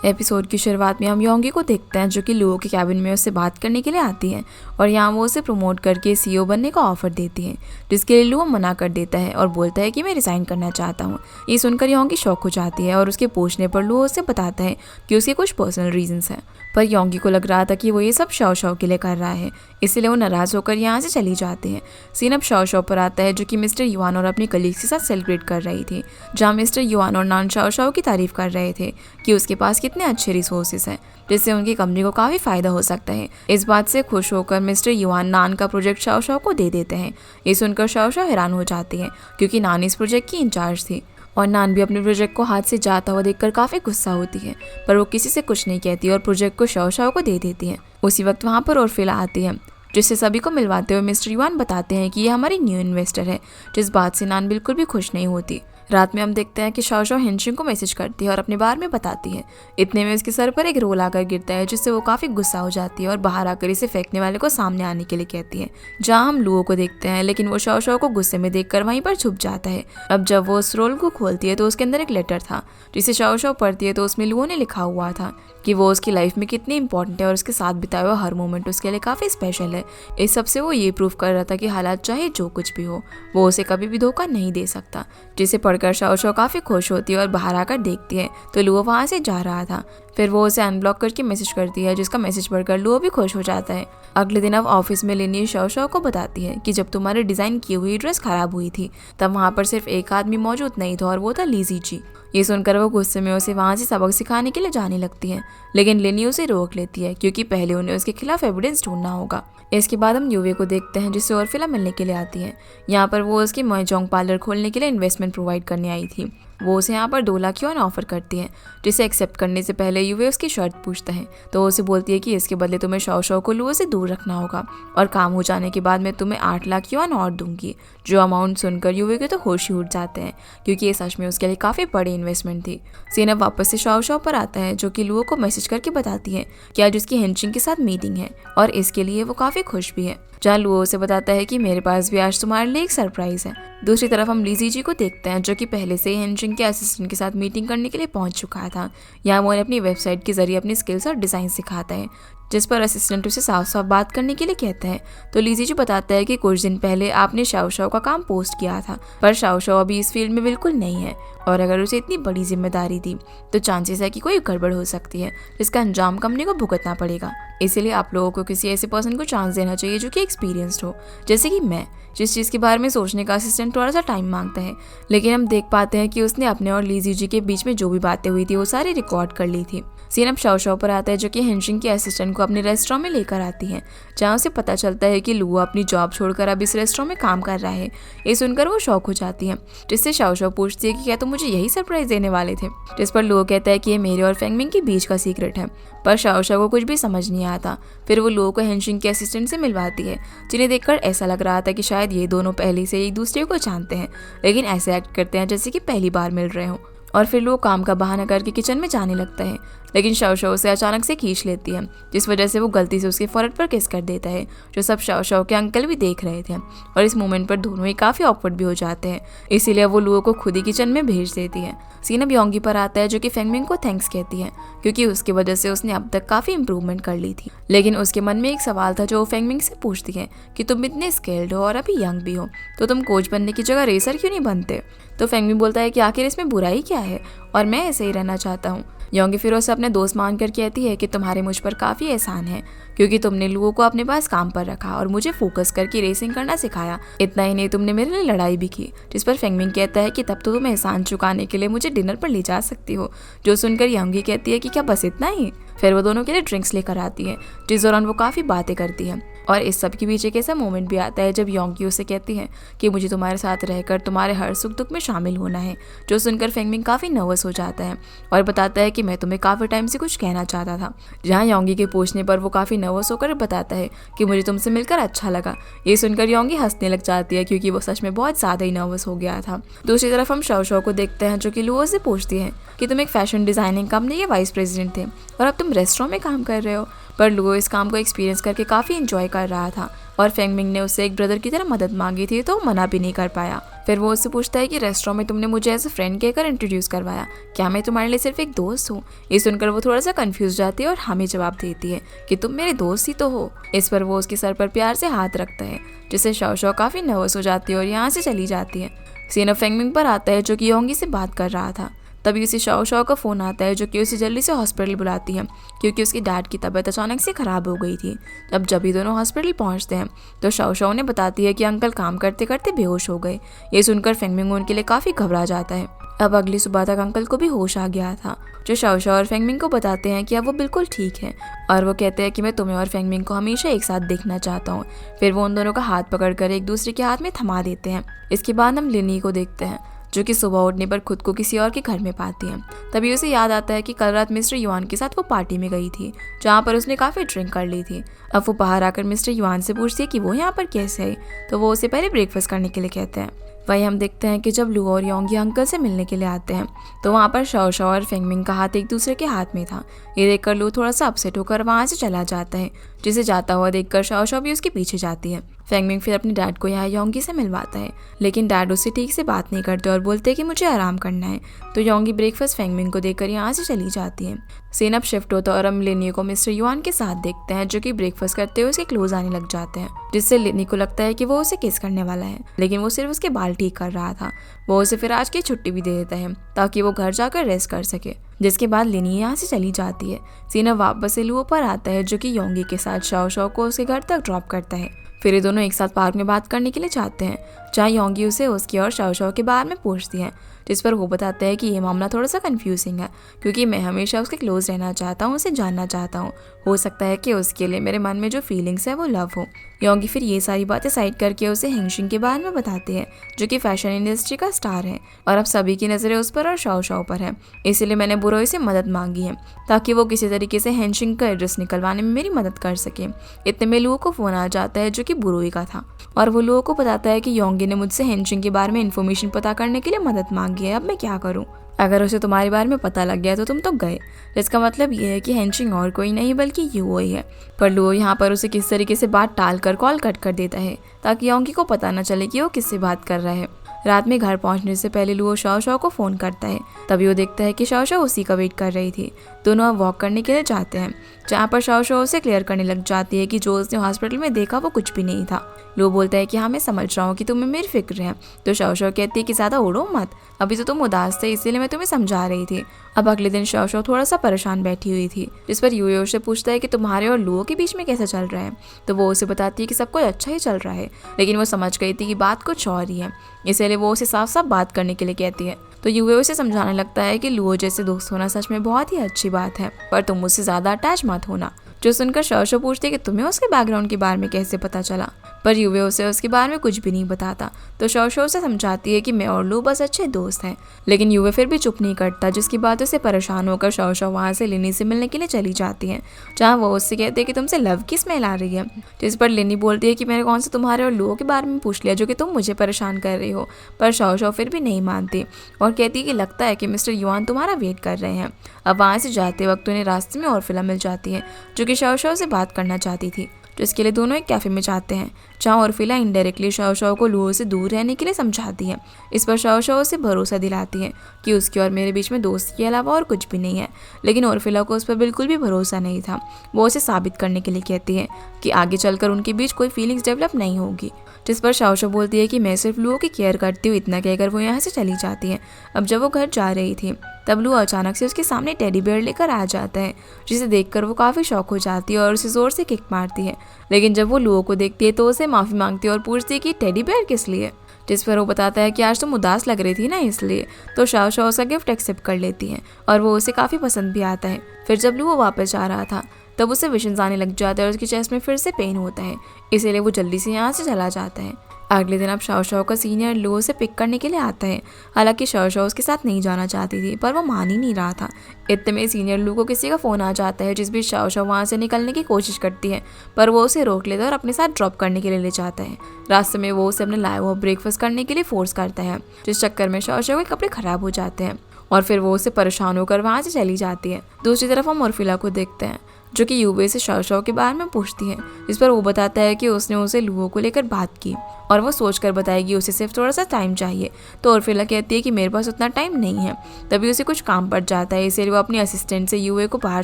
Episode की शुरुआत में हम योंगी को देखते हैं जो कि लुओ के कैबिन में उससे बात करने के लिए आती है और यहाँ वो उसे प्रमोट करके सीईओ बनने का ऑफर देती है, जिसके लिए लुओ मना कर देता है और बोलता है कि मैं रिजाइन करना चाहता हूँ। ये सुनकर योंगी शॉक हो जाती है और उसके पूछने पर लुओ उसे बताता है कि उसके कुछ पर्सनल रीजंस हैं, पर योंगी को लग रहा था कि वो ये सब शाओ शाओ के लिए कर रहा है, इसलिए वो नाराज होकर यहाँ से चली जाती है। सीन अब शाओ शाओ पर आता है जो कि मिस्टर युआन और अपनी कलीग्स के साथ सेलिब्रेट कर रही थी, जहाँ मिस्टर युआन और नान शाओ शाओ की तारीफ कर रहे थे कि उसके पास कितने अच्छे रिसोर्सेज हैं जिससे उनकी कंपनी को काफी फायदा हो सकता है। इस बात से खुश होकर मिस्टर युआन नान का प्रोजेक्ट शाओ शाओ को दे देते हैं। ये सुनकर शाओ शाओ हैरान हो जाती है क्योंकि नान इस प्रोजेक्ट की इंचार्ज थी और नान भी अपने प्रोजेक्ट को हाथ से जाता हुआ देखकर काफी गुस्सा होती है, पर वो किसी से कुछ नहीं कहती और प्रोजेक्ट को शाओ शाओ को दे देती है। उसी वक्त वहाँ पर ओरफिला आती है जिससे सभी को मिलवाते हुए मिस्टर युआन बताते हैं कि ये हमारी न्यू इन्वेस्टर है, जिस बात से नान बिल्कुल भी खुश नहीं होती। रात में हम देखते हैं कि शाओ शाओ हेनशिंग को मैसेज करती है और अपने बारे में बताती है। इतने में उसके सर पर एक रोल आकर गिरता है जिससे वो काफी गुस्सा हो जाती है और बाहर आकर इसे फेंकने वाले को सामने आने के लिए कहती है, जहाँ हम लुओ को देखते हैं, लेकिन वो शाओ शाओ को गुस्से में देखकर वहीं पर छुप जाता है। अब जब वो उस रोल को खोलती है तो उसके अंदर एक लेटर था जिसे शाओ शाओ पढ़ती है तो उसमें लुओ ने लिखा हुआ था कि वो उसकी लाइफ में कितनी इंपॉर्टेंट है और उसके साथ बिताया हुआ हर मोमेंट उसके लिए काफ़ी स्पेशल है। इस सबसे वो ये प्रूव कर रहा था कि हालात चाहे जो कुछ भी हो वो उसे कभी भी धोखा नहीं दे सकता। जिसे पढ़कर शाओ शाओ काफ़ी खुश होती है और बाहर आकर देखती है तो लुओ वहाँ से जा रहा था। फिर वो उसे अनब्लॉक करके मैसेज करती है जिसका मैसेज पढ़कर लुओ भी खुश हो जाता है। अगले दिन अब ऑफिस में लिनी शाओ शाओ को बताती है कि जब तुम्हारे डिज़ाइन की हुई ड्रेस खराब हुई थी तब वहाँ पर सिर्फ एक आदमी मौजूद नहीं था और वो था लीजी जी। ये सुनकर वो गुस्से में उसे वहाँ से सबक सिखाने के लिए जाने लगती है, लेकिन लिनी उसे रोक लेती है क्योंकि पहले उन्हें उसके खिलाफ एविडेंस ढूंढना होगा। इसके बाद हम यूवे को देखते हैं जिससे ओरफिला मिलने के लिए आती है। यहाँ पर वो उसकी मोयजोंग पार्लर खोलने के लिए इन्वेस्टमेंट प्रोवाइड करने आई थी। वो उसे यहाँ पर 2 लाख युआन ऑफर करती है, जिसे एक्सेप्ट करने से पहले यूवे उसकी शर्त पूछता है तो वो उसे बोलती है कि इसके बदले तुम्हें शाओ शाओ को लुओ से दूर रखना होगा और काम हो जाने के बाद मैं तुम्हें 8 लाख युआन और दूंगी। जो अमाउंट सुनकर यूवे के तो होश ही उड़ जाते हैं क्योंकि ये सच में उसके लिए काफ़ी बड़ी इन्वेस्टमेंट थी। सीन अब वापस से शाओ शाओ पर आता है जो कि लुओ को मैसेज करके बताती है कि आज उसकी हेनशिंग के साथ मीटिंग है और इसके लिए वो काफ़ी खुश भी है, जहाँ लुओ से बताता है कि मेरे पास भी आज तुम्हारे लिए एक सरप्राइज है। दूसरी तरफ हम लीजी जी को देखते हैं जो कि पहले से ही हेनशिंग के असिस्टेंट के साथ मीटिंग करने के लिए पहुंच चुका था। यहाँ वो अपनी वेबसाइट के जरिए अपनी स्किल्स और डिज़ाइन सिखाता है, जिस पर असिस्टेंट उसे साफ साफ बात करने के लिए कहता है। तो लीजी जी बताता है कि कुछ दिन पहले आपने शाओ शाओ का काम पोस्ट किया था, पर शाओ शाओ अभी इस फील्ड में बिल्कुल नहीं है और अगर उसे इतनी बड़ी जिम्मेदारी दी तो चांसेस है कि कोई गड़बड़ हो सकती है जिसका अंजाम कंपनी को भुगतना पड़ेगा। इसीलिए आप लोगों को किसी ऐसे पर्सन को चांस देना चाहिए जो कि एक्सपीरियंस्ड हो, जैसे कि मैं, जिस चीज़ के बारे में सोचने का असिस्टेंट थोड़ा सा टाइम मांगता है। लेकिन हम देख पाते हैं कि उसने अपने और लीजी जी के बीच में जो भी बातें हुई थी वो सारी रिकॉर्ड कर ली थी। सीन अब शाओ शाओ पर आता है जो कि हेनशिंग के असिस्टेंट को अपने रेस्टोरेंट में लेकर आती है, जहाँ उसे पता चलता है कि लुओ अपनी जॉब छोड़कर अब इस रेस्टोरेंट में काम कर रहा है। ये सुनकर वो शॉक हो जाती है, जिससे शाओ शाओ पूछती है कि क्या तुम मुझे यही सरप्राइज देने वाले थे, जिस पर लुओ कहता है कि ये मेरे और फेंगमिंग के बीच का सीक्रेट है। पर शाओ शाओ को कुछ भी समझ नहीं आता। फिर वो लुओ को हेनशिंग के असिस्टेंट से मिलवाती है, जिन्हें देखकर ऐसा लग रहा था कि शायद ये दोनों पहले से एक दूसरे को जानते हैं, लेकिन ऐसे एक्ट करते हैं जैसे कि पहली बार मिल रहे हों। और फिर वो काम का बहाना करके किचन में जाने लगता है, लेकिन शाओ शाओ उसे अचानक से खींच लेती है, जिस वजह से वो गलती से उसके फोrehead पर किस कर देता है, जो सब शाओ शाओ के अंकल भी देख रहे थे। और इस मोमेंट पर दोनों ही काफ़ी ऑकवर्ड भी हो जाते हैं, इसीलिए वो लुओ को खुद ही किचन में भेज देती है। सीन अब योंगी पर आता है जो कि फेंगमिंग को थैंक्स कहती है क्योंकि उसकी वजह से उसने अब तक काफ़ी इंप्रूवमेंट कर ली थी। लेकिन उसके मन में एक सवाल था जो वो फेंगमिंग से पूछती है कि तुम इतने स्किल्ड हो और अभी यंग भी हो तो तुम कोच बनने की जगह रेसर क्यों नहीं बनते। तो फेंगमिंग बोलता है कि आखिर इसमें बुराई क्या है और मैं ऐसे ही रहना चाहता हूँ। योंगी फिर उसे अपने दोस्त मानकर कहती है कि तुम्हारे मुझ पर काफ़ी एहसान है क्योंकि तुमने लुओ को अपने पास काम पर रखा और मुझे फोकस करके रेसिंग करना सिखाया। इतना ही नहीं, तुमने मेरे लिए लड़ाई भी की। जिस पर फेंगमिंग कहता है कि तब तो तुम एहसान चुकाने के लिए मुझे डिनर पर ले जा सकती हो। जो सुनकर योंगी कहती है कि क्या बस इतना ही। फिर वो दोनों के लिए ड्रिंक्स लेकर आती है, जिस दौरान वो काफ़ी बातें करती है। और इस सब के बीच एक ऐसा मोमेंट भी आता है जब योंगी उसे कहती है कि मुझे तुम्हारे साथ रहकर तुम्हारे हर सुख दुख में शामिल होना है। जो सुनकर फेंगमिंग काफ़ी नर्वस हो जाता है और बताता है कि मैं तुम्हें काफ़ी टाइम से कुछ कहना चाहता था। जहाँ योंगी के पूछने पर वो काफ़ी नर्वस होकर बताता है कि मुझे तुमसे मिलकर अच्छा लगा। ये सुनकर योंगी हंसने लग जाती है क्योंकि वो सच में बहुत ज़्यादा ही नर्वस हो गया था। दूसरी तरफ हम शाओ शाओ को देखते हैं जो कि लुओ से पूछती है कि तुम एक फैशन डिज़ाइनिंग कंपनी के वाइस प्रेसिडेंट थे और अब तुम रेस्टोरेंट में काम कर रहे हो। पर लुओ इस काम को एक्सपीरियंस करके काफ़ी इंजॉय कर रहा था और फेंगमिंग ने उससे एक ब्रदर की तरह मदद मांगी थी तो मना भी नहीं कर पाया। फिर वो उससे पूछता है कि रेस्टोरेंट में तुमने मुझे एज अ फ्रेंड कहकर इंट्रोड्यूस करवाया, क्या मैं तुम्हारे लिए सिर्फ एक दोस्त हूँ? ये सुनकर वो थोड़ा सा कंफ्यूज जाती है और हमें जवाब देती है कि तुम मेरे दोस्त ही तो हो। इस पर वो उसके सर पर प्यार से हाथ रखता है, जिससे शाओ शाओ काफी नर्वस हो जाती है और यहाँ से चली जाती है। सीन अब फेंगमिंग पर आता है जो कि योंगी से बात कर रहा था। तभी उसे शाओ शाओ का फ़ोन आता है जो कि उसे जल्दी से हॉस्पिटल बुलाती है क्योंकि उसके डैड की तबीयत अचानक से ख़राब हो गई थी। अब जब भी दोनों हॉस्पिटल पहुंचते हैं तो शाओ शाओ ने बताती है कि अंकल काम करते करते बेहोश हो गए। ये सुनकर फेंगमिंग उनके लिए काफ़ी घबरा जाता है। अब अगली सुबह तक अंकल को भी होश आ गया था, जो शाओ शाओ और फेंगमिंग को बताते हैं कि अब वो बिल्कुल ठीक है और वो कहते हैं कि मैं तुम्हें और फेंगमिंग को हमेशा एक साथ देखना चाहता हूँ। फिर वो उन दोनों का हाथ पकड़कर एक दूसरे के हाथ में थमा देते हैं। इसके बाद हम लिनी को देखते हैं जो कि सुबह उठने पर खुद को किसी और के घर में पाती है। तभी उसे याद आता है कि कल रात मिस्टर युआन के साथ वो पार्टी में गई थी जहाँ पर उसने काफ़ी ड्रिंक कर ली थी। अब वो बाहर आकर मिस्टर युआन से पूछती है कि वो यहाँ पर कैसे आई, तो वो उसे पहले ब्रेकफास्ट करने के लिए कहते हैं। वहीं हम देखते हैं कि जब लू और योंगी अंकल से मिलने के लिए आते हैं तो वहाँ पर शाओ शाओ और फेंगमिंग का हाथ एक दूसरे के हाथ में था। ये देखकर लू थोड़ा सा अपसेट होकर वहाँ से चला जाता है, जिसे जाता हुआ देखकर शाओ शाओ भी उसके पीछे जाती है। फेंगमिंग फिर अपने डैड को यहाँ योंगी से मिलवाता है, लेकिन डैड उससे ठीक से बात नहीं करते और बोलते हैं कि मुझे आराम करना है। तो योंगी ब्रेकफास्ट फेंगमिंग को देकर यहाँ से चली जाती है। सीन अब शिफ्ट होता है और हम लिनी को मिस्टर युआन के साथ देखते हैं जो कि ब्रेकफास्ट करते हुए उसके क्लोज आने लग जाते हैं, जिससे लिनी को लगता है कि वो उसे किस करने वाला है, लेकिन वो सिर्फ उसके बाल ठीक कर रहा था। वो उसे फिर आज की छुट्टी भी दे देता है ताकि वो घर जाकर रेस्ट कर सके, जिसके बाद लिनी यहाँ से चली जाती है। सीन अब वापस से लुओ पर आता है जो कि योंगी के साथ शाओ शाओ को उसके घर तक ड्रॉप करता है। फिर ये दोनों एक साथ पार्क में बात करने के लिए जाते हैं जहाँ योंगी उसे उसकी और शाओ शाओ के बारे में पूछती है, जिस पर वो बताता है कि ये मामला थोड़ा सा कंफ्यूजिंग है क्योंकि मैं हमेशा उसके क्लोज रहना चाहता हूँ, उसे जानना चाहता हूँ। हो सकता है कि उसके लिए मेरे मन में जो फीलिंग्स है वो लव हो। योंगी फिर ये सारी बातें साइड करके उसे हेंशिंग के बारे में बताते हैं जो कि फैशन इंडस्ट्री का स्टार है और अब सभी की नज़रें उस पर और शाओ शाओ पर है। इसीलिए मैंने बुरोई से मदद मांगी है ताकि वो किसी तरीके से हेंशिंग का एड्रेस निकलवाने में मेरी मदद कर सके। इतने में लुओ को फ़ोन आ जाता है जो कि बुरोई का था और वो लुओ को बताता है कि योंगी ने मुझसे हेंशिंग के बारे में इन्फॉर्मेशन पता करने के लिए मदद मांगी है, अब मैं क्या करूँ? अगर उसे तुम्हारे बारे में पता लग गया तो तुम तो गए। इसका मतलब ये है कि हेंशिंग और कोई नहीं बल्कि युओ ही है। पर लुओ यहाँ पर उसे किस तरीके से बात टाल कर कॉल कट कर देता है ताकि योंगी को पता न चले कि वो किससे बात कर रहा है। रात में घर पहुंचने से पहले लुओ शाओ शाओ को फ़ोन करता है। तभी वो देखता है कि शाओ शाओ उसी का वेट कर रही थी। दोनों अब वॉक करने के लिए जाते हैं जहाँ पर शाओ शाओ उसे क्लियर करने लग जाती है कि जो उसने हॉस्पिटल में देखा वो कुछ भी नहीं था। लुओ बोलता है कि हाँ मैं समझ रहा हूँ कि तुम्हें मेरी फिक्र है। तो शाओ शाओ कहती है कि ज़्यादा उड़ो मत, अभी तो तुम उदास थे इसीलिए मैं तुम्हें समझा रही थी। अब अगले दिन शाओ शाओ थोड़ा सा परेशान बैठी हुई थी, जिस पर यूयो से पूछता है कि तुम्हारे और लुओ के बीच में कैसा चल रहा है। तो वो उसे बताती है कि सब कुछ अच्छा ही चल रहा है, लेकिन वो समझ गई थी कि बात कुछ और ही है, इसलिए वो उसे साफ साफ बात करने के लिए कहती है। तो यूयो उसे समझाने लगता है कि लुओ जैसे दोस्त होना सच में बहुत ही अच्छी बात है, पर तुम मुझसे ज़्यादा अटैच मत होना। जो सुनकर शाओ शाओ पूछती है कि तुम्हें उसके बैकग्राउंड के बारे में कैसे पता चला, पर यूवे उसे उसके बारे में कुछ भी नहीं बताता। तो शाओ शाओ से समझाती है कि मैं और लू बस अच्छे दोस्त हैं, लेकिन यूवे फिर भी चुप नहीं करता, जिसकी बातों से परेशान होकर शाओ शाओ वहाँ से लिनी से मिलने के लिए चली जाती है, जहाँ वो उससे कहती है कि तुमसे लव की स्मेल आ रही है। जिस पर लिनी बोलती है कि मैंने कौन से तुम्हारे और लुओ के बारे में पूछ लिया जो कि तुम मुझे परेशान कर रही हो। पर शाओ शाओ फिर भी नहीं मानती और कहती है कि लगता है कि मिस्टर युआन तुम्हारा वेट कर रहे हैं। अब वहाँ से जाते वक्त उन्हें रास्ते में ओरफिला मिल जाती है जो कि शाओ शाओ से बात करना चाहती थी, जिसके लिए दोनों एक कैफे में जाते हैं, जहाँ ओरफिला इनडायरेक्टली शाओ शाओ को लुओ से दूर रहने के लिए समझाती है। इस पर शाओ शाओ से भरोसा दिलाती है कि उसके और मेरे बीच में दोस्ती के अलावा और कुछ भी नहीं है, लेकिन ओरफिला को उस पर बिल्कुल भी भरोसा नहीं था। वो उसे साबित करने के लिए कहती है कि आगे चलकर उनके बीच कोई फीलिंग्स डेवलप नहीं होगी, जिस पर शाओ शाओ बोलती है कि मैं सिर्फ लुओ की केयर करती हूँ। इतना कहकर वो यहाँ से चली जाती है। अब जब वो घर जा रही थी तब लुओ अचानक से उसके सामने टेडी बेयर लेकर आ जाता है, जिसे देखकर वो काफ़ी शॉक हो जाती है और उसे ज़ोर से किक मारती है। लेकिन जब वो लुओ को देखती है तो उसे माफ़ी मांगती है और पूछती है कि टेडी बेयर किस लिए, जिस पर वो बताता है कि आज तुम उदास लग रही थी ना इसलिए। तो शाओ शाओ उसका गिफ्ट एक्सेप्ट कर लेती है और वो उसे काफ़ी पसंद भी आता है। फिर जब लुओ वापस जा रहा था तब उसे विशंस आने लग जाता है और उसकी चेस्ट में फिर से पेन होता है, इसीलिए वो जल्दी से यहाँ से चला जाता है। अगले दिन अब शाओ शाओ का सीनियर लुओ से पिक करने के लिए आता है। हालांकि शाओ शाओ उसके साथ नहीं जाना चाहती थी, पर वो मान ही नहीं रहा था। इतने में सीनियर लुओ को किसी का फ़ोन आ जाता है, जिस बीच शाओ शाओ वहाँ से निकलने की कोशिश करती है, पर वो उसे रोक लेता है और अपने साथ ड्रॉप करने के लिए ले जाता है। रास्ते में वो उसे अपने लाया हुआ ब्रेकफास्ट करने के लिए फोर्स करता है, जिस चक्कर में शाओ शाओ के कपड़े ख़राब हो जाते हैं और फिर वो उससे परेशान होकर वहाँ से चली जाती है। दूसरी तरफ हम ओरफिला को देखते हैं जो कि यूवे से शाओ के बारे में पूछती है, जिस पर वो बताता है कि उसने उसे लुओ को लेकर बात की और वो सोचकर बताएगी उसे सिर्फ थोड़ा सा टाइम चाहिए। तो उर्फिला कहती है कि मेरे पास उतना टाइम नहीं है। तभी उसे कुछ काम पड़ जाता है, इसलिए वो अपनी असिस्टेंट से यूवे को बाहर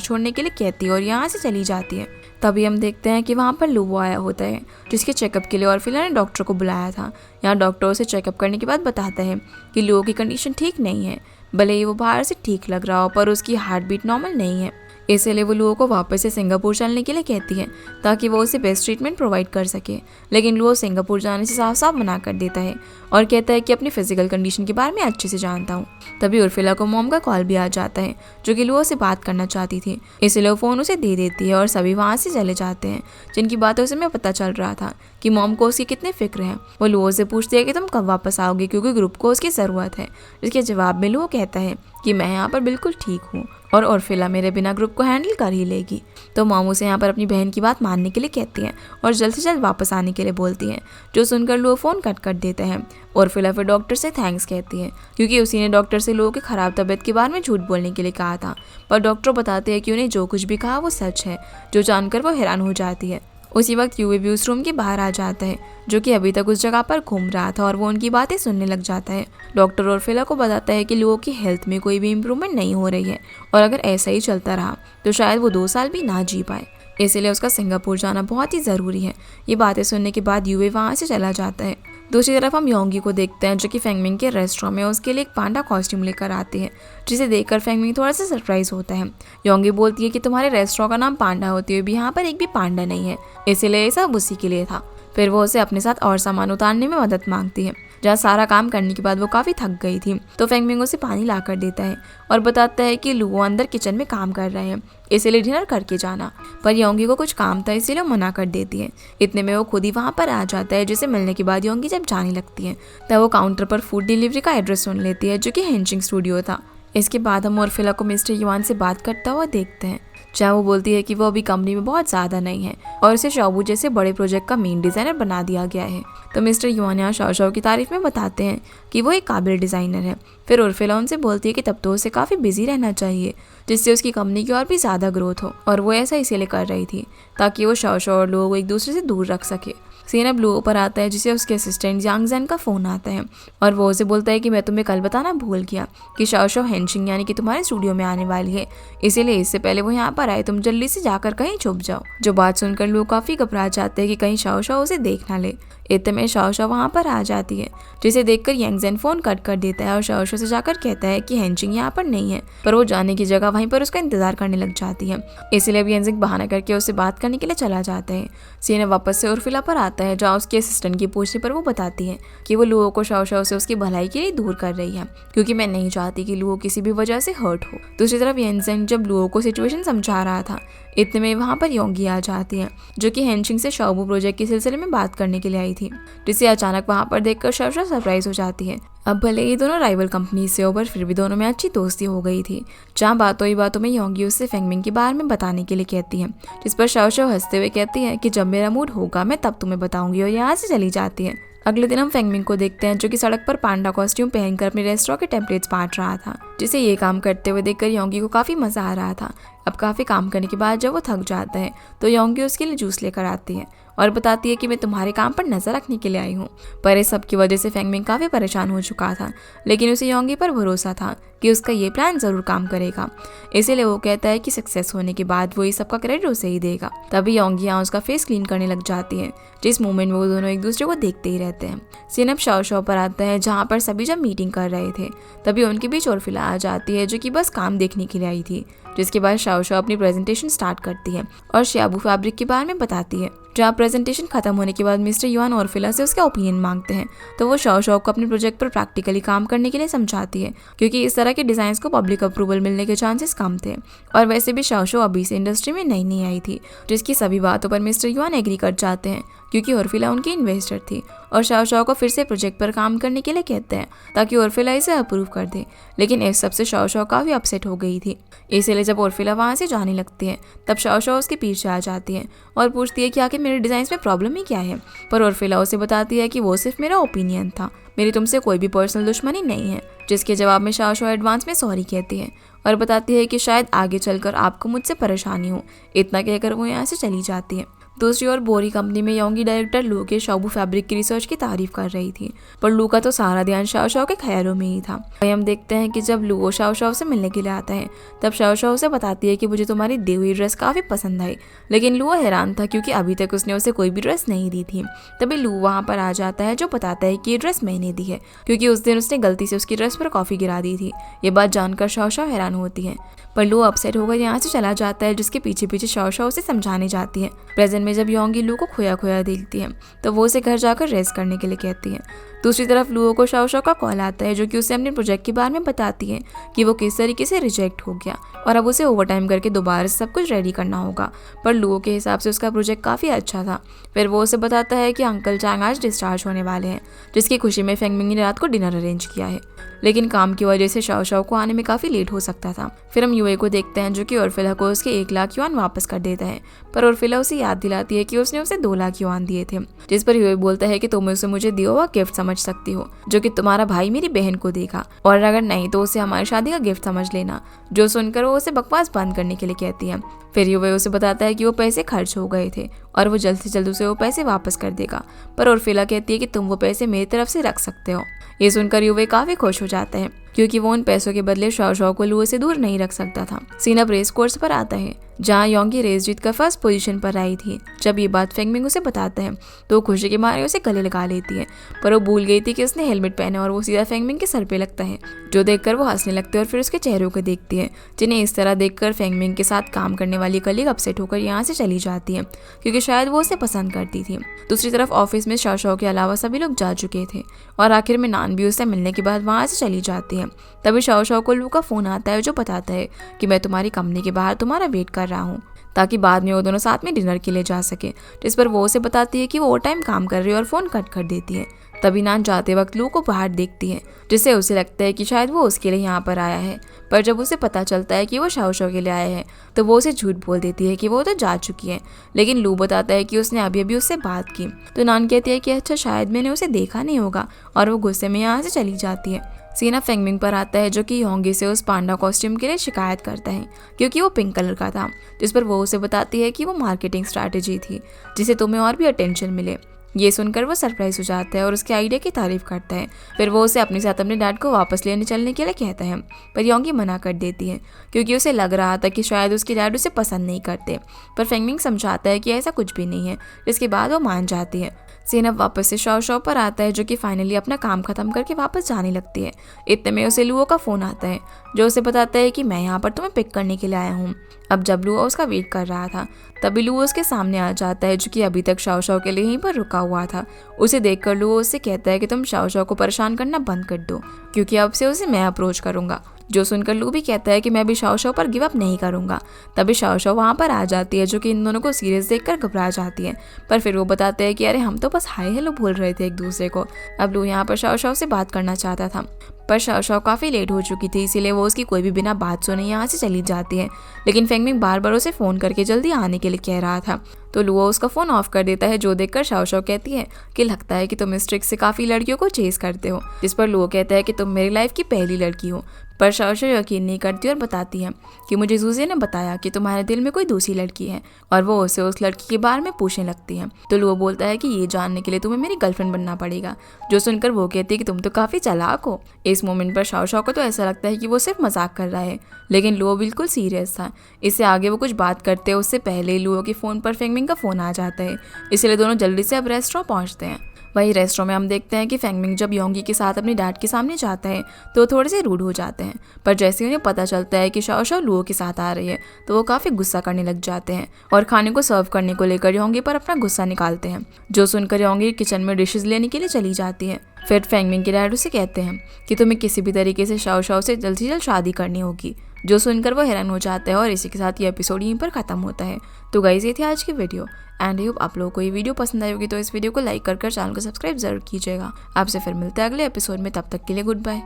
छोड़ने के लिए कहती है और यहाँ से चली जाती है। तभी हम देखते हैं कि वहाँ पर लुओ आया होता है, जिसके चेकअप के लिए उर्फिला ने डॉक्टर को बुलाया था। यहाँ डॉक्टर उसे चेकअप करने के बाद बताता है कि लुओ की कंडीशन ठीक नहीं है। भले ही वो बाहर से ठीक लग रहा हो पर उसकी हार्ट बीट नॉर्मल नहीं है। इसलिए वो लुओ को वापस से सिंगापुर चलने के लिए कहती है ताकि वो उसे बेस्ट ट्रीटमेंट प्रोवाइड कर सके। लेकिन लुओ सिंगापुर जाने से साफ साफ मना कर देता है और कहता है कि अपनी फिजिकल कंडीशन के बारे में अच्छे से जानता हूँ। तभी उर्फिला को मॉम का कॉल भी आ जाता है, जो कि लुओ से बात करना चाहती थी। इसलिए वो फ़ोन उसे दे देती है और सभी वहाँ से चले जाते हैं, जिनकी बातों से मैं पता चल रहा था कि मॉम को उसकी कितनी फिक्र है। वो लुओ से पूछती है कि तुम कब वापस आओगे, क्योंकि ग्रुप को उसकी ज़रूरत है। इसके जवाब में लुओ कहता है कि मैं यहाँ पर बिल्कुल ठीक हूँ और उर्फिला मेरे बिना ग्रुप को हैंडल कर ही लेगी। तो मॉम उसे यहाँ पर अपनी बहन की बात मानने के लिए कहती है और जल्द से जल्द वापस आने के लिए बोलती है, जो सुनकर लुओ फ़ोन कट कर देता है। उर्फिला फिर डॉक्टर से थैंक्स कहती है, क्योंकि उसी ने डॉक्टर से लुओ की ख़राब तबीयत के बारे में झूठ बोलने के लिए कहा था। पर डॉक्टर बताते हैं कि उन्हें जो कुछ भी कहा वो सच है, जो जानकर वो हैरान हो जाती है। उसी वक्त यूवी भी उस रूम के बाहर आ जाता है, जो कि अभी तक उस जगह पर घूम रहा था, और वो उनकी बातें सुनने लग जाता है। डॉक्टर उर्फिला को बताता है कि लुओ की हेल्थ में कोई भी इम्प्रूवमेंट नहीं हो रही है और अगर ऐसा ही चलता रहा तो शायद वो 2 साल भी ना जी पाए। इसलिए उसका सिंगापुर जाना बहुत ही ज़रूरी है। ये बातें सुनने के बाद यूवी वहाँ से चला जाता है। दूसरी तरफ हम योंगी को देखते हैं, जो कि फेंगमिंग के रेस्टोरेंट में उसके लिए एक पांडा कॉस्ट्यूम लेकर आती है, जिसे देखकर फेंगमिंग थोड़ा सा सरप्राइज होता है। योंगी बोलती है कि तुम्हारे रेस्टोरेंट का नाम पांडा होते हुए भी यहाँ पर एक भी पांडा नहीं है, इसीलिए ये सब उसी के लिए था। फिर वो उसे अपने साथ और सामान उतारने में मदद मांगती है। जहाँ सारा काम करने के बाद वो काफ़ी थक गई थी, तो फेंगमिंग उसे पानी ला कर देता है और बताता है कि लुओ अंदर किचन में काम कर रहे हैं, इसीलिए डिनर करके जाना। पर योंगी को कुछ काम था, इसीलिए वो मना कर देती है। इतने में वो खुद ही वहाँ पर आ जाता है, जिसे मिलने के बाद योंगी जब जाने लगती है तब वो काउंटर पर फूड डिलीवरी का एड्रेस सुन लेती है, जो कि हेंचिंग स्टूडियो था। इसके बाद हम उर्फिला को मिस्टर युआन से बात करता हुआ देखते हैं, जहाँ वो बोलती है कि वो अभी कंपनी में बहुत ज़्यादा नहीं है और इसे शाओबू जैसे बड़े प्रोजेक्ट का मेन डिज़ाइनर बना दिया गया है। तो मिस्टर युआन यहाँ शाओ की तारीफ में बताते हैं कि वो एक काबिल डिज़ाइनर है। फिर उर्फिला उनसे बोलती है कि तब तो उसे काफ़ी बिजी रहना चाहिए, जिससे उसकी कंपनी की और भी ज़्यादा ग्रोथ हो, और वो ऐसा इसीलिए कर रही थी ताकि वो शाओ और लोगों को एक दूसरे से दूर रख सके। सीन अब लुओ पर आता है, जिसे उसके असिस्टेंट यांग ज़ेन का फ़ोन आता है और वो उसे बोलता है कि मैं तुम्हें कल बताना भूल गया कि शाओ हेंशिंग यानी कि तुम्हारे स्टूडियो में आने वाली है, इसीलिए इससे पहले वो यहाँ पर आए, तुम जल्दी से जाकर कहीं छुप जाओ। जो बात सुनकर लुओ काफ़ी घबरा जाते हैं कि कहीं शाओ उसे देख ना ले। इतने में शाओ वहाँ पर आ जाती है, जिसे देखकर यांग ज़ेन फ़ोन कट कर देता है और शाओ से जाकर कहता है कि हेंशिंग यहाँ पर नहीं है, पर वो जाने की जगह वहीं पर उसका इंतजार करने लग जाती है। इसलिए अब यांग बहाना करके उससे बात करने के लिए चला जाता है। सीन वापस से उर्फिला पर आता है, जहाँ उसके असिस्टेंट की पूछने पर वो बताती है कि वो लुओ को शाओ से उसकी भलाई के लिए दूर कर रही है, क्योंकि मैं नहीं चाहती कि लुओ किसी भी वजह से हर्ट हो। दूसरी तरफ यांग ज़ेन जब लुओ को सिचुएशन समझा रहा था, इतने में वहाँ पर योंगी आ जाती है, जो कि हेंशिंग से शाओबू प्रोजेक्ट के सिलसिले में बात करने के लिए आई थी, जिसे अचानक वहाँ पर देखकर शाओ सरप्राइज हो जाती है। अब भले ही दोनों राइवल कंपनी से हो, पर फिर भी दोनों में अच्छी दोस्ती हो गई थी। जहाँ बातों ही बातों में योंगी उससे फेंगमिंग के बारे में बताने के लिए कहती है, जिस पर शाओ हंसते हुए कहती है कि जब मेरा मूड होगा मैं तब तुम्हें बताऊंगी, और यहाँ से चली जाती है। अगले दिन हम फेंगमिंग को देखते हैं, जो कि सड़क पर पांडा कॉस्ट्यूम पहनकर अपने रेस्टोरेंट के टेम्पलेट्स बांट रहा था, जिसे ये काम करते हुए देखकर योंगी को काफ़ी मज़ा आ रहा था। अब काफ़ी काम करने के बाद जब वो थक जाता है तो योंगी उसके लिए जूस लेकर आती है और बताती है कि मैं तुम्हारे काम पर नज़र रखने के लिए आई हूँ। पर इस सब की वजह से फेंगमिंग काफ़ी परेशान हो चुका था, लेकिन उसे योंगी पर भरोसा था कि उसका ये प्लान ज़रूर काम करेगा। इसीलिए वो कहता है कि सक्सेस होने के बाद वो इस सब का क्रेडिट उसे ही देगा। तभी योंगी यहाँ उसका फेस क्लीन करने लग जाती है, जिस मोमेंट में वो दोनों एक दूसरे को देखते ही रहते हैं। सीन अब शाओ पर आता है, जहाँ पर सभी जब मीटिंग कर रहे थे तभी उनके बीच उर्फिला आ जाती है, जो कि बस काम देखने के लिए आई थी। जिसके बाद शाओ अपनी प्रेजेंटेशन स्टार्ट करती है और शाओबू फैब्रिक के बारे में बताती है। जहाँ प्रेजेंटेशन खत्म होने के बाद मिस्टर युआन उर्फिला से उसका ओपिनियन मांगते हैं, तो वो शाओ को अपने प्रोजेक्ट पर प्रैक्टिकली काम करने के लिए समझाती है, क्योंकि इस तरह के डिज़ाइंस को पब्लिक अप्रूवल मिलने के चांसेस कम थे, और वैसे भी शाओ अभी से इंडस्ट्री में नई आई थी। जिसकी सभी बातों पर मिस्टर युआन एग्री कर जाते हैं, क्योंकि उर्फिला उनकी इन्वेस्टर थी, और शाओ को फिर से प्रोजेक्ट पर काम करने के लिए कहते हैं ताकि उर्फिला इसे अप्रूव कर दे। लेकिन इस सबसे शाओ काफ़ी अपसेट हो गई थी। इसलिए जब उर्फिला वहाँ से जाने लगती है तब शाओ उसके पीछे आ जाती है और पूछती है कि आखिर मेरे डिज़ाइन में प्रॉब्लम ही क्या है। पर उर्फिला उसे बताती है कि वो सिर्फ मेरा ओपिनियन था, मेरी तुमसे कोई भी पर्सनल दुश्मनी नहीं है। जिसके जवाब में शाओ एडवांस में सॉरी कहती है और बताती है कि शायद आगे चलकर आपको मुझसे परेशानी हो। इतना कहकर वो यहाँ से चली जाती है। दूसरी ओर बोरी कंपनी में योंगी डायरेक्टर लू के शाओबू फैब्रिक की रिसर्च की तारीफ कर रही थी, पर लू का तो सारा ध्यान शाओ शाओ के ख्यालों में ही था। वहीं हम देखते हैं कि जब लू शाओ शाओ से मिलने के लिए आता है, तब शाओ शाओ से बताती है कि मुझे तुम्हारी दी हुई ड्रेस काफी पसंद आई। लेकिन लू हैरान था क्योंकि अभी तक उसने उसे कोई भी ड्रेस नहीं दी थी। तभी लू वहाँ पर आ जाता है जो बताता है कि ये ड्रेस मैंने दी है, क्योंकि उस दिन उसने गलती से उसकी ड्रेस पर कॉफी गिरा दी थी। ये बात जानकर शाओ शाओ हैरान होती है, पर लू अपसेट होकर यहाँ से चला जाता है, जिसके पीछे पीछे शाओ शाओ उसे समझाने जाती है। प्रेजेंट में जब योंगी लू को खोया खोया देखती है तो वो उसे घर जाकर रेस्ट करने के लिए कहती है। दूसरी तरफ लुओ को शाओ शाओ का कॉल आता है, जो कि उसे अपने प्रोजेक्ट के बारे में बताती है कि वो किस तरीके से रिजेक्ट हो गया और अब उसे ओवरटाइम करके दोबारा से सब कुछ रेडी करना होगा। पर लुओ के हिसाब से उसका प्रोजेक्ट काफ़ी अच्छा था। फिर वो उसे बताता है कि अंकल चैंग आज डिस्चार्ज होने वाले हैं, जिसकी खुशी में फेंगमिंग ने रात को डिनर अरेंज किया है, लेकिन काम की वजह से शाओ शाओ को आने में काफ़ी लेट हो सकता था। फिर हम यूए को देखते हैं, जो कि उर्फिला को उसके 1 लाख युआन वापस कर देता है, पर उर्फिला उसे याद दिलाती है कि उसने उसे 2 लाख युआन दिए थे, जिस पर यूए बोलता है कि तुम उसे मुझे दिया हुआ गिफ्ट समझ सकती हो, जो कि तुम्हारा भाई मेरी बहन को देगा, और अगर नहीं तो उसे हमारी शादी का गिफ्ट समझ लेना। जो सुनकर वो उसे बकवास बंद करने के लिए कहती है। फिर यूए उसे बताता है कि वो पैसे खर्च हो गए थे और वो जल्द से जल्द उसे वो पैसे वापस कर देगा, पर उर्फिला कहती है कि तुम वो पैसे मेरी तरफ से रख सकते हो। ये सुनकर यूए काफी खुश हो जाता है, क्योंकि वो उन पैसों के बदले शाओ शाओ को लुओ से दूर नहीं रख सकता था। सीन अब रेस कोर्स पर आता है, जहाँ योंगी रेस जीतकर फर्स्ट पोजीशन पर आई थी। जब ये बात फेंगमिंग उसे बताता है तो वो खुशी के मारे उसे गले लगा लेती है, पर वो भूल गई थी कि उसने हेलमेट पहना और वो सीधा फेंगमिंग के सर पे लगता है, जो देखकर वो हंसने लगते हैं और फिर उसके चेहरों को देखती है, जिन्हें इस तरह देखकर फेंगमिंग के साथ काम करने वाली कलीग अपसेट होकर यहाँ से चली जाती है, क्योंकि शायद वो उसे पसंद करती थी। दूसरी तरफ ऑफिस में शाओ शाओ के अलावा सभी लोग जा चुके थे और आखिर में नान भी उससे मिलने के बाद वहाँ से चली जाती है। तभी शाओ शाओ को लू का फोन आता है, जो बताता है कि मैं तुम्हारी कंपनी के बाहर तुम्हारा वेट कर रहा हूँ, ताकि बाद में वो दोनों साथ में डिनर के लिए जा सके। जिस पर वो उसे बताती है कि वो ओवर टाइम काम कर रही है और फोन कट कर देती है। तभी नान जाते वक्त लू को बाहर देखती है, जिससे उसे लगता है कि शायद वो उसके लिए यहाँ पर आया है, पर जब उसे पता चलता है कि वो शाओ शाओ के लिए आया है तो वो उसे झूठ बोल देती है कि वो तो जा चुकी है। लेकिन लू बताता है कि उसने अभी अभी उससे बात की, तो नान कहती है कि अच्छा शायद मैंने उसे देखा नहीं होगा, और वो गुस्से में यहाँ से चली जाती है। सीना फेंगमिंग पर आता है, जो कि योंगी से उस पांडा कॉस्ट्यूम के लिए शिकायत करता है, क्योंकि वो पिंक कलर का था। जिस पर वो उसे बताती है कि वो मार्केटिंग स्ट्रैटेजी थी, जिससे तुम्हें और भी अटेंशन मिले। ये सुनकर वो सरप्राइज हो जाता है और उसके आइडिया की तारीफ करता है। फिर वो उसे अपने साथ अपने डैड को वापस लेने चलने के लिए कहता है, पर योंगी मना कर देती है, क्योंकि उसे लग रहा था कि शायद उसके डैड उसे पसंद नहीं करते। पर फेंगमिंग समझाता है कि ऐसा कुछ भी नहीं है, जिसके बाद वो मान जाती है। सीन अब वापस से शाओ शाओ पर आता है, जो कि फाइनली अपना काम खत्म करके वापस जाने लगती है। इतने में उसे लुओ का फोन आता है, जो उसे बताता है कि मैं यहाँ पर तुम्हें पिक करने के लिए आया हूँ। अब जब लुओ उसका वेट कर रहा था, तभी लुओ उसके सामने आ जाता है, जो कि अभी तक शाओ शाओ के लिए यहीं पर रुका हुआ था। उसे देखकर लुओ उससे कहता है कि तुम शाओ शाओ को परेशान करना बंद कर दो, क्योंकि अब से उसे मैं अप्रोच करूंगा। जो सुनकर लू भी कहता है कि मैं भी शाओ शाओ पर गिव अप नहीं करूंगा। तभी शाओ शाओ वहाँ पर आ जाती है, जो कि इन दोनों को सीरियस देखकर घबरा जाती है, पर फिर वो बताते हैं कि अरे हम तो बस हाय हेलो बोल रहे थे एक दूसरे को। अब लू यहाँ पर शाओ शाओ से बात करना चाहता था, पर शाओ शाओ काफ़ी लेट हो चुकी थी, इसीलिए वो उसकी कोई भी बिना बात सुने यहाँ से चली जाती है। लेकिन फेंगमिंग बार बार उसे फ़ोन करके जल्दी आने के लिए कह रहा था, तो लुओ उसका फ़ोन ऑफ कर देता है, जो देखकर शाओ शाओ कहती है कि लगता है कि तुम इस ट्रिक से काफ़ी लड़कियों को चेस करते हो। जिस पर लुओ कहता है कि तुम मेरी लाइफ की पहली लड़की हो। पर शाओ शाओ यकीन नहीं करती और बताती है कि मुझे जूजे ने बताया कि तुम्हारे दिल में कोई दूसरी लड़की है, और वो उसे उस लड़की के बारे में पूछने लगती है। तो लुओ बोलता है कि ये जानने के लिए तुम्हें मेरी गर्लफ्रेंड बनना पड़ेगा। जो सुनकर वो कहती है कि तुम तो काफ़ी चालाक हो। इस मोमेंट पर शाओ शाओ को तो ऐसा लगता है कि वो सिर्फ मजाक कर रहा है, लेकिन लुओ बिल्कुल सीरियस था। इससे आगे वो कुछ बात करते हैं उससे पहले लुओ के फ़ोन पर फेंगमिंग का फ़ोन आ जाता है, इसलिए दोनों जल्दी से अब रेस्टोरेंट पहुँचते हैं। वही रेस्टोरेंट में हम देखते हैं कि फेंगमिंग जब योंगी के साथ अपने डैड के सामने जाता है तो वो थोड़े से रूड हो जाते हैं, पर जैसे ही उन्हें पता चलता है कि शाओ शाओ लुओ के साथ आ रही है तो वो काफ़ी गुस्सा करने लग जाते हैं और खाने को सर्व करने को लेकर योंगी पर अपना गुस्सा निकालते हैं। जो सुनकर योंगी किचन में डिशेज लेने के लिए चली जाती है। फिर फेंगमिंग के डैड उसे कहते हैं कि तुम्हें किसी भी तरीके से शाओ शाओ से जल्द शादी करनी होगी। जो सुनकर वो हैरान हो जाता है और इसी के साथ ये एपिसोड यहीं पर ख़त्म होता है। तो गाइस ये थी आज की वीडियो, एंड आई होप आप लोगों को ये वीडियो पसंद आई होगी, तो इस वीडियो को लाइक कर चैनल को सब्सक्राइब जरूर कीजिएगा। आपसे फिर मिलते हैं अगले एपिसोड में, तब तक के लिए गुड बाय।